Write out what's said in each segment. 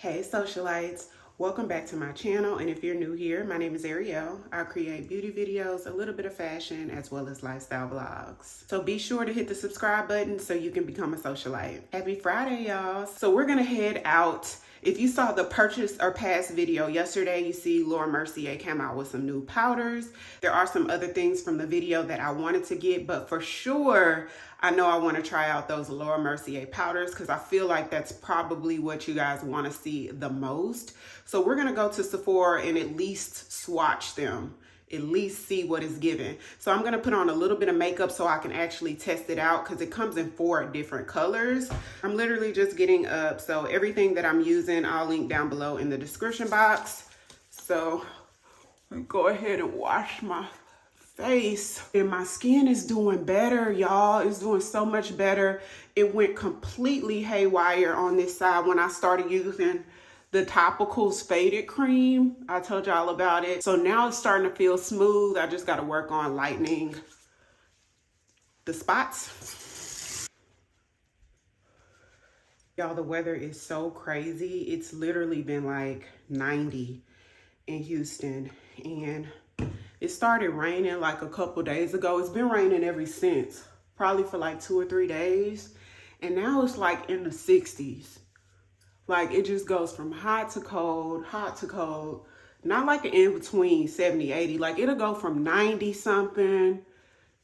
Hey socialites, welcome back to my channel, and if you're new here, my name is Ariell. I create beauty videos, a little bit of fashion, as well as lifestyle vlogs. So be sure to hit the subscribe button so you can become a socialite. Happy Friday, y'all. So we're gonna head out. If you saw the purchase or pass video yesterday, you see Laura Mercier came out with some new powders. There are some other things from the video that I wanted to get, but for sure, I know I want to try out those Laura Mercier powders because I feel like that's probably what you guys want to see the most. So we're going to go to Sephora and at least swatch them, at least see what it's given. So I'm going to put on a little bit of makeup so I can actually test it out because it comes in 4 different colors. I'm literally just getting up. So everything that I'm using, I'll link down below in the description box. So let me go ahead and wash my face. And my skin is doing better, y'all. It's doing so much better. It went completely haywire on this side when I started using the Topicals Faded Cream. I told y'all about it. So now it's starting to feel smooth. I just got to work on lightening the spots. Y'all, the weather is so crazy. It's literally been like 90 in Houston, and it started raining like a couple days ago. It's been raining ever since, probably for like 2 or 3 days. And now it's like in the 60s. Like it just goes from hot to cold, not like an in between 70, 80. Like it'll go from 90 something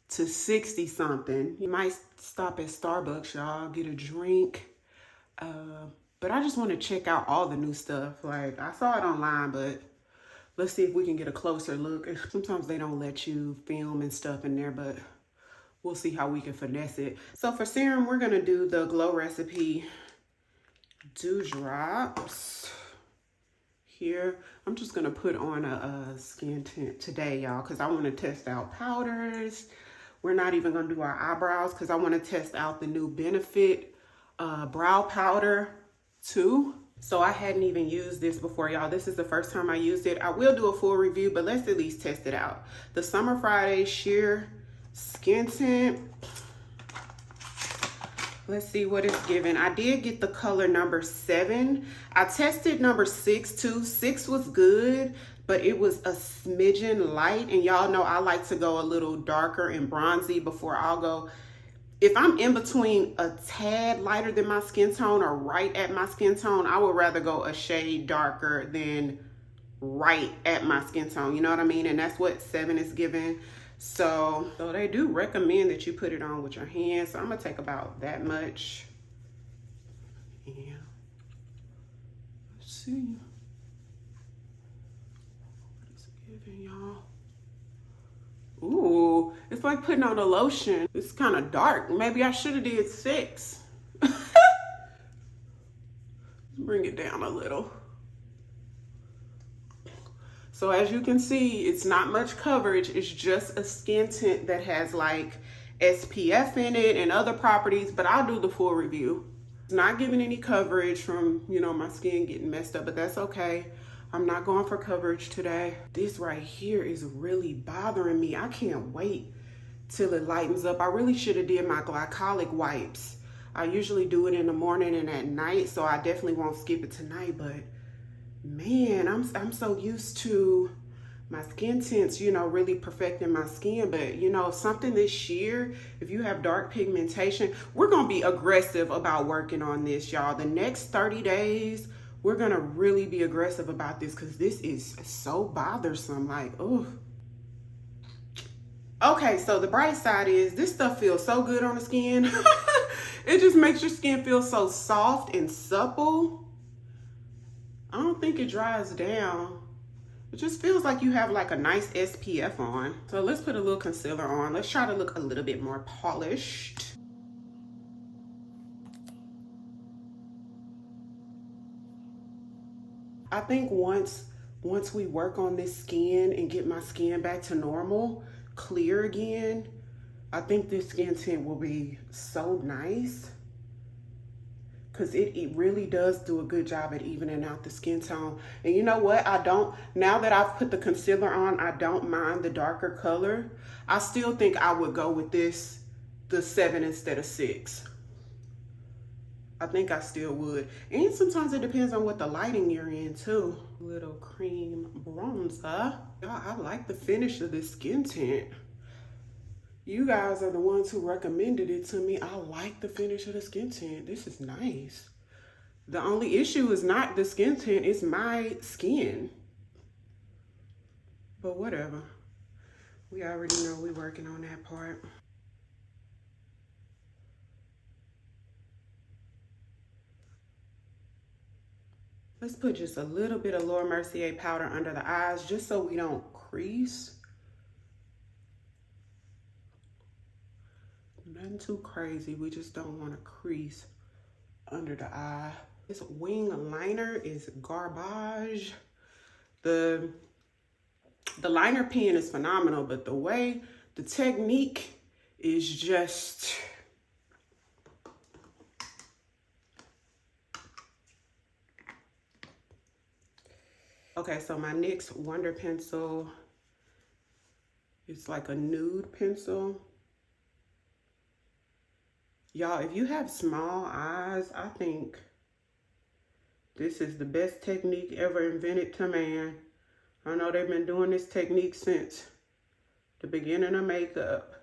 to 60 something. You might stop at Starbucks, y'all, get a drink. But I just want to check out all the new stuff. Like I saw it online, but let's see if we can get a closer look. Sometimes they don't let you film and stuff in there, but we'll see how we can finesse it. So for serum, we're gonna do the Glow Recipe Dewdrops. Here, I'm just gonna put on a skin tint today, y'all, because I wanna test out powders. We're not even gonna do our eyebrows because I wanna test out the new Benefit brow powder too. So I hadn't even used this before, y'all. This is the first time I used it. I will do a full review, but let's at least test it out. The Summer Friday Sheer Skin Tint. Let's see what it's given. I did get the color number 7. I tested number 6 too. 6 was good, but it was a smidgen light. And y'all know I like to go a little darker and bronzy before I'll go. If I'm in between a tad lighter than my skin tone or right at my skin tone, I would rather go a shade darker than right at my skin tone. You know what I mean? And that's what 7 is giving. So they do recommend that you put it on with your hands. So I'm gonna take about that much. Yeah. Let's see. What is it giving, y'all? Ooh, it's like putting on a lotion. It's kind of dark. Maybe I should have did 6. Bring it down a little. So as you can see, it's not much coverage. It's just a skin tint that has like SPF in it and other properties, but I'll do the full review. It's not giving any coverage from, you know, my skin getting messed up, but that's okay. I'm not going for coverage today. This right here is really bothering me. I can't wait till it lightens up. I really should have did my glycolic wipes. I usually do it in the morning and at night, so I definitely won't skip it tonight, but man, I'm so used to my skin tints, you know, really perfecting my skin. But, you know, something this year, if you have dark pigmentation, we're going to be aggressive about working on this, y'all. The next 30 days, we're going to really be aggressive about this because this is so bothersome. Like, oh. Okay, so the bright side is this stuff feels so good on the skin. It just makes your skin feel so soft and supple. I don't think it dries down. It just feels like you have like a nice SPF on. So let's put a little concealer on. Let's try to look a little bit more polished. I think once we work on this skin and get my skin back to normal, clear again, I think this skin tint will be so nice. Because it really does do a good job at evening out the skin tone. And you know what? Now that I've put the concealer on, I don't mind the darker color. I still think I would go with the 7 instead of 6. I think I still would. And sometimes it depends on what the lighting you're in too. Little cream bronzer. Y'all, I like the finish of this skin tint. You guys are the ones who recommended it to me. I like the finish of the skin tint. This is nice. The only issue is not the skin tint, it's my skin. But whatever. We already know we're working on that part. Let's put just a little bit of Laura Mercier powder under the eyes just so we don't crease. Nothing too crazy. We just don't want to crease under the eye. This wing liner is garbage. The liner pen is phenomenal, but the way, the technique is just... Okay, so my NYX Wonder Pencil, it's like a nude pencil. Y'all, if you have small eyes, I think this is the best technique ever invented to man. I know they've been doing this technique since the beginning of makeup.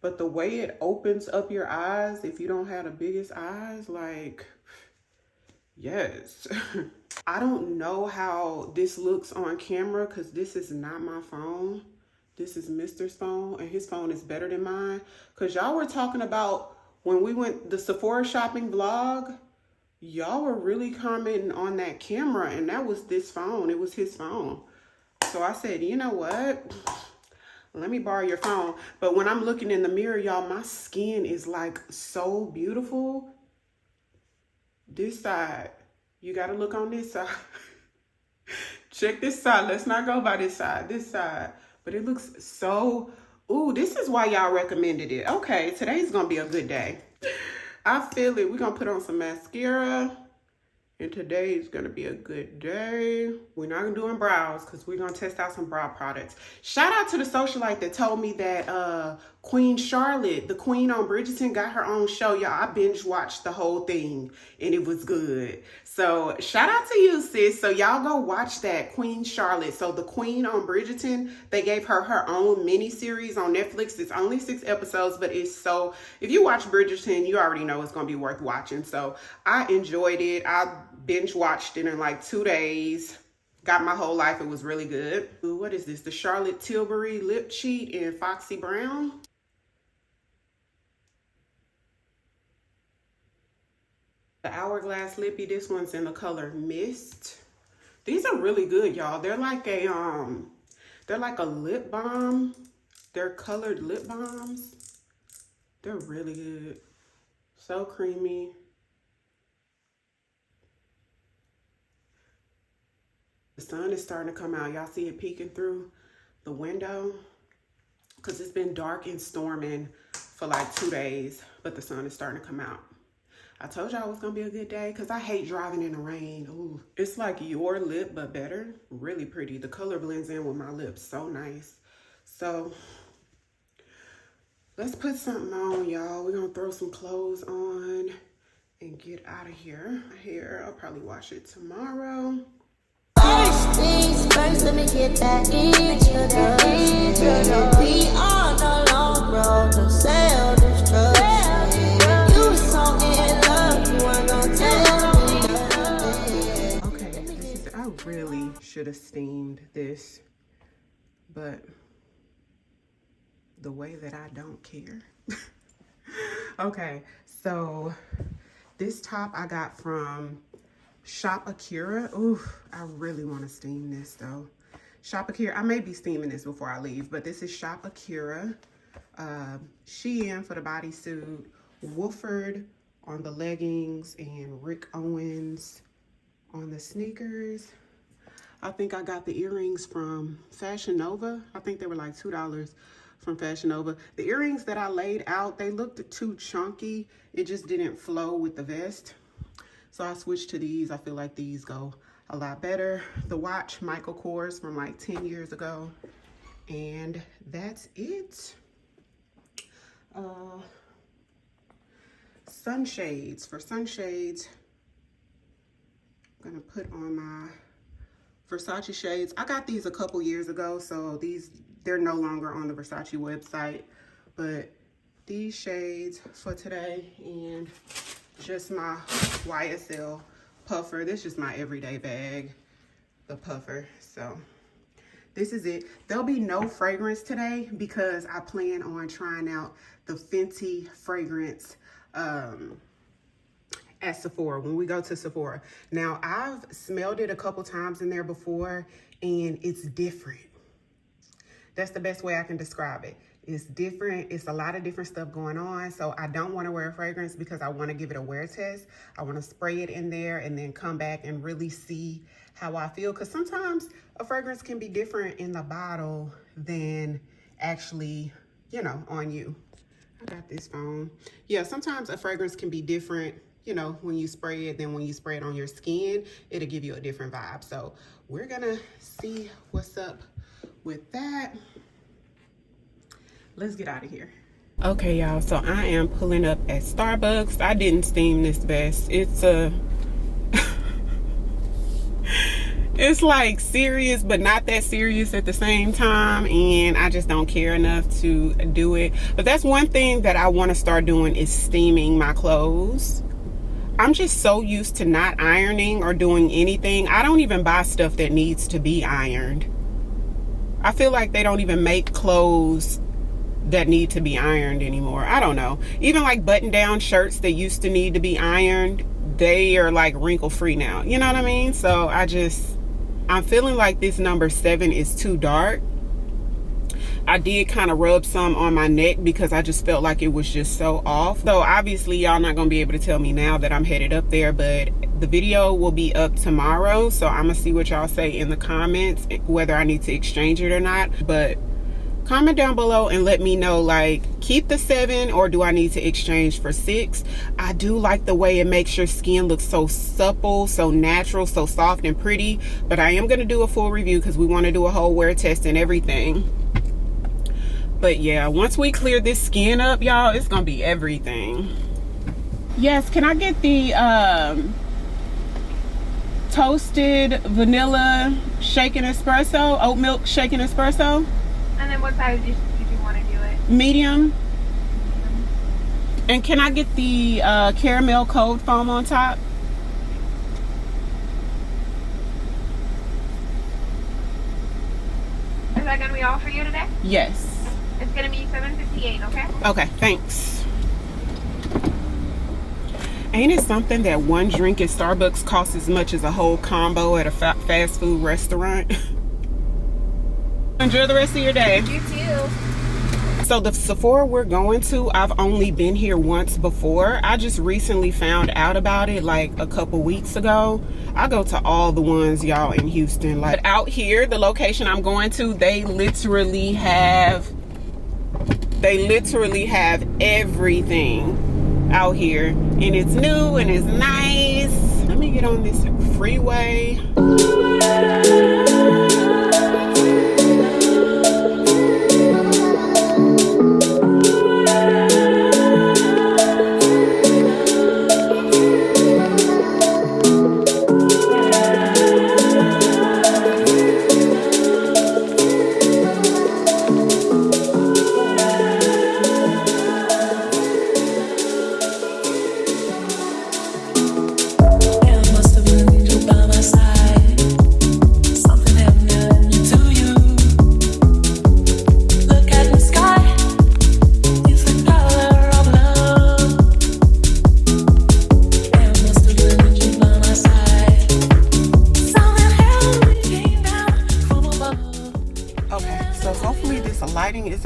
But the way it opens up your eyes, if you don't have the biggest eyes, like, yes. I don't know how this looks on camera because this is not my phone. This is Mr's phone, and his phone is better than mine. Because y'all were talking about when we went the Sephora shopping vlog, y'all were really commenting on that camera, and that was this phone. It was his phone. So I said, you know what? Let me borrow your phone. But when I'm looking in the mirror, y'all, my skin is like so beautiful. This side, you got to look on this side. Check this side. Let's not go by this side. This side. But it looks so... Ooh, this is why y'all recommended it. Okay, today's going to be a good day. I feel it. We're going to put on some mascara. And today is going to be a good day. We're not doing brows because we're going to test out some brow products. Shout out to the socialite that told me that Queen Charlotte, the queen on Bridgerton, got her own show. Y'all, I binge watched the whole thing and it was good. So shout out to you, sis. So y'all go watch that, Queen Charlotte. So the queen on Bridgerton, they gave her her own mini series on Netflix. It's only 6 episodes, but it's so, if you watch Bridgerton, you already know it's going to be worth watching. So I enjoyed it. I binge watched it in like 2 days. Got my whole life. It was really good. Ooh, what is this? The Charlotte Tilbury Lip Cheat in Foxy Brown. The Hourglass Lippy. This one's in the color Mist. These are really good, y'all. They're like a lip balm. They're colored lip balms. They're really good. So creamy. The sun is starting to come out. Y'all see it peeking through the window? Because it's been dark and storming for like 2 days, but the sun is starting to come out. I told y'all it was going to be a good day because I hate driving in the rain. Ooh, it's like your lip, but better. Really pretty. The color blends in with my lips. So nice. So let's put something on, y'all. We're going to throw some clothes on and get out of here. My hair, I'll probably wash it tomorrow. First, let me get that introduction. We on the long road to sell destruction. You was so in love, you weren't gonna tell me nothing. Okay, I really should have steamed this, but the way that I don't care. Okay, so this top I got from Shop Akira. Ooh, I really want to steam this though. Shop Akira, I may be steaming this before I leave, but this is Shop Akira. Shein for the bodysuit, Wolford on the leggings, and Rick Owens on the sneakers. I think I got the earrings from Fashion Nova. I think they were like $2 from Fashion Nova. The earrings that I laid out, they looked too chunky. It just didn't flow with the vest. So I switched to these. I feel like these go a lot better. The watch, Michael Kors from like 10 years ago. And that's it. sunshades. For sunshades, I'm gonna put on my Versace shades. I got these a couple years ago, so they're no longer on the Versace website, but these shades for today, and just my YSL puffer. This is just my everyday bag, the puffer. So this is it. There'll be no fragrance today because I plan on trying out the Fenty fragrance at Sephora, when we go to Sephora. Now, I've smelled it a couple times in there before, and it's different. That's the best way I can describe it. It's different. It's a lot of different stuff going on. So I don't want to wear a fragrance because I want to give it a wear test. I want to spray it in there and then come back and really see how I feel. Because sometimes a fragrance can be different in the bottle than actually, you know, on you. I got this phone. Yeah, sometimes a fragrance can be different, you know, when you spray it, then when you spray it on your skin, it'll give you a different vibe. So we're gonna see what's up with that. Let's get out of here. Okay, y'all, so I am pulling up at Starbucks. I didn't steam this vest. It's it's like serious, but not that serious at the same time, and I just don't care enough to do it. But that's one thing that I want to start doing, is steaming my clothes. I'm just so used to not ironing or doing anything. I don't even buy stuff that needs to be ironed. I feel like they don't even make clothes that need to be ironed anymore. I don't know. Even like button-down shirts that used to need to be ironed, they are like wrinkle free now. You know what I mean? So I'm feeling like this number 7 is too dark. I did kind of rub some on my neck because I just felt like it was just so off. So obviously y'all not gonna be able to tell me now that I'm headed up there, but the video will be up tomorrow. So I'm gonna see what y'all say in the comments, whether I need to exchange it or not. But comment down below and let me know, like, keep the 7 or do I need to exchange for 6? I do like the way it makes your skin look so supple, so natural, so soft and pretty. But I am gonna do a full review because we want to do a whole wear test and everything. But yeah, once we clear this skin up, y'all, it's gonna be everything. Yes, can I get the toasted vanilla shaken espresso, oat milk shaken espresso? And then what size did you want to do it? Medium. And can I get the caramel cold foam on top? Is that gonna be all for you today? Yes. It's gonna be $7.58, okay? Okay, thanks. Ain't it something that one drink at Starbucks costs as much as a whole combo at a fast food restaurant? Enjoy the rest of your day. You too. So the Sephora we're going to, I've only been here once before. I just recently found out about it like a couple weeks ago. I go to all the ones, y'all, in Houston. Like out here, the location I'm going to, they literally have everything out here, and it's new and it's nice. Let me get on this freeway.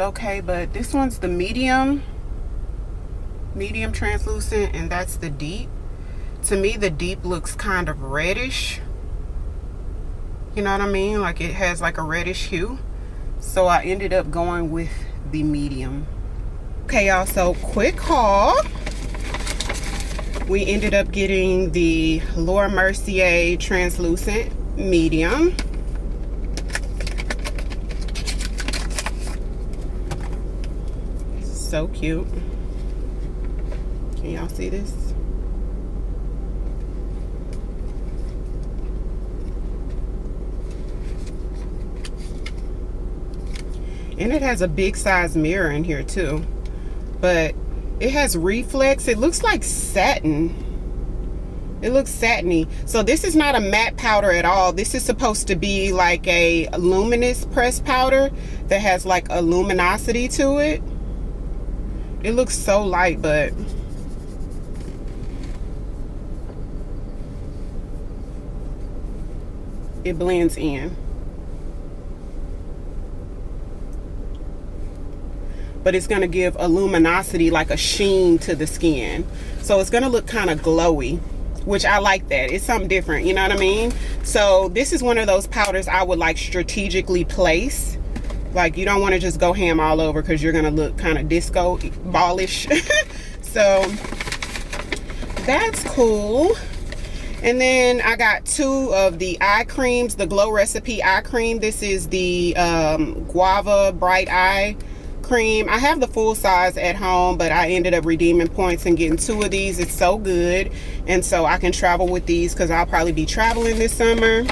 Okay, but this one's the medium translucent, and that's the deep. To me, the deep looks kind of reddish, you know what I mean, like it has like a reddish hue, so I ended up going with the medium. Okay, y'all, so quick haul. We ended up getting the Laura Mercier translucent medium. So cute. Can y'all see this? And it has a big size mirror in here too. But it has reflex. It looks like satin. It looks satiny. So this is not a matte powder at all. This is supposed to be like a luminous pressed powder that has like a luminosity to it. It looks so light, but it blends in. But it's gonna give a luminosity, like a sheen to the skin. So it's gonna look kind of glowy, which I like that. It's something different, you know what I mean? So this is one of those powders I would like strategically place. Like you don't wanna just go ham all over because you're gonna look kind of disco ballish. So that's cool. And then I got 2 of the eye creams, the Glow Recipe eye cream. This is the Guava Bright Eye cream. I have the full size at home, but I ended up redeeming points and getting 2 of these. It's so good, and so I can travel with these because I'll probably be traveling this summer.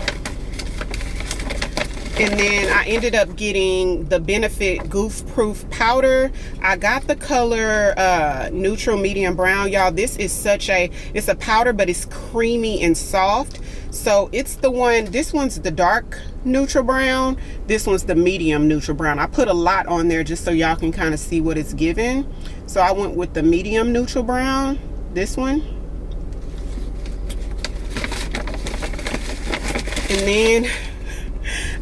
And then I ended up getting the Benefit Goof Proof powder. I got the color neutral medium brown. Y'all, this is it's a powder, but it's creamy and soft. So it's the one, this one's the dark neutral brown, this one's the medium neutral brown. I put a lot on there just so y'all can kind of see what it's giving. So I went with the medium neutral brown, this one. And then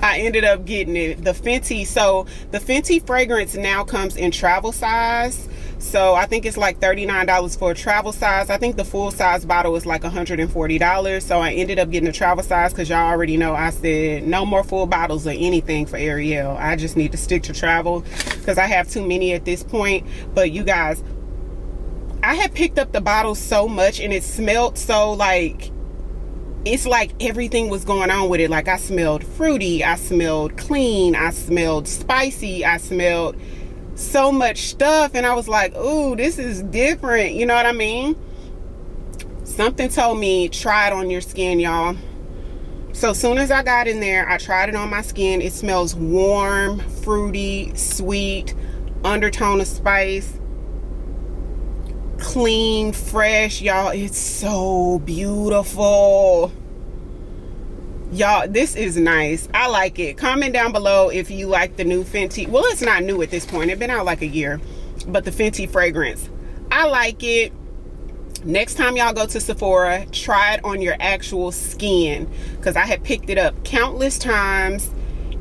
I ended up getting the Fenty. So the Fenty fragrance now comes in travel size. So I think it's like $39 for a travel size. I think the full size bottle is like $140. So I ended up getting a travel size because y'all already know I said no more full bottles or anything for Ariell. I just need to stick to travel because I have too many at this point. But you guys, I had picked up the bottle so much and it smelled so like, it's like everything was going on with it. Like I smelled fruity, I smelled clean, I smelled spicy, I smelled so much stuff, and I was like, ooh, this is different, you know what I mean? Something told me try it on your skin, y'all. So as soon as I got in there, I tried it on my skin. It smells warm, fruity, sweet, undertone of spice, clean, fresh. Y'all, it's so beautiful. Y'all, this is nice. I like it. Comment down below if you like the new Fenty. Well, it's not new at this point. It's been out like a year. But the Fenty fragrance, I like it. Next time y'all go to Sephora, try it on your actual skin. Because I had picked it up countless times.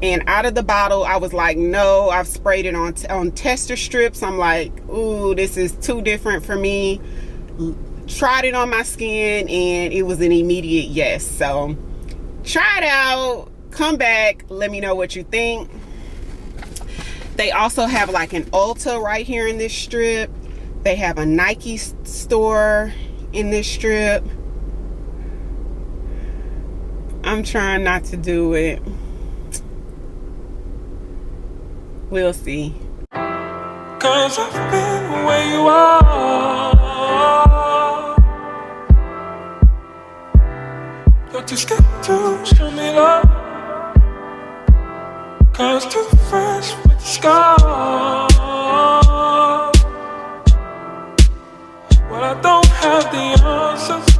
And out of the bottle, I was like, no. I've sprayed it on tester strips. I'm like, ooh, this is too different for me. Tried it on my skin, and it was an immediate yes. So try it out, come back, let me know what you think. They also have like an Ulta right here in this strip. They have a Nike store in this strip. I'm trying not to do it. We'll see. 'Cause I've been where you are. You're too scared to show me love. 'Cause too fresh with the scars. Well, I don't have the answers.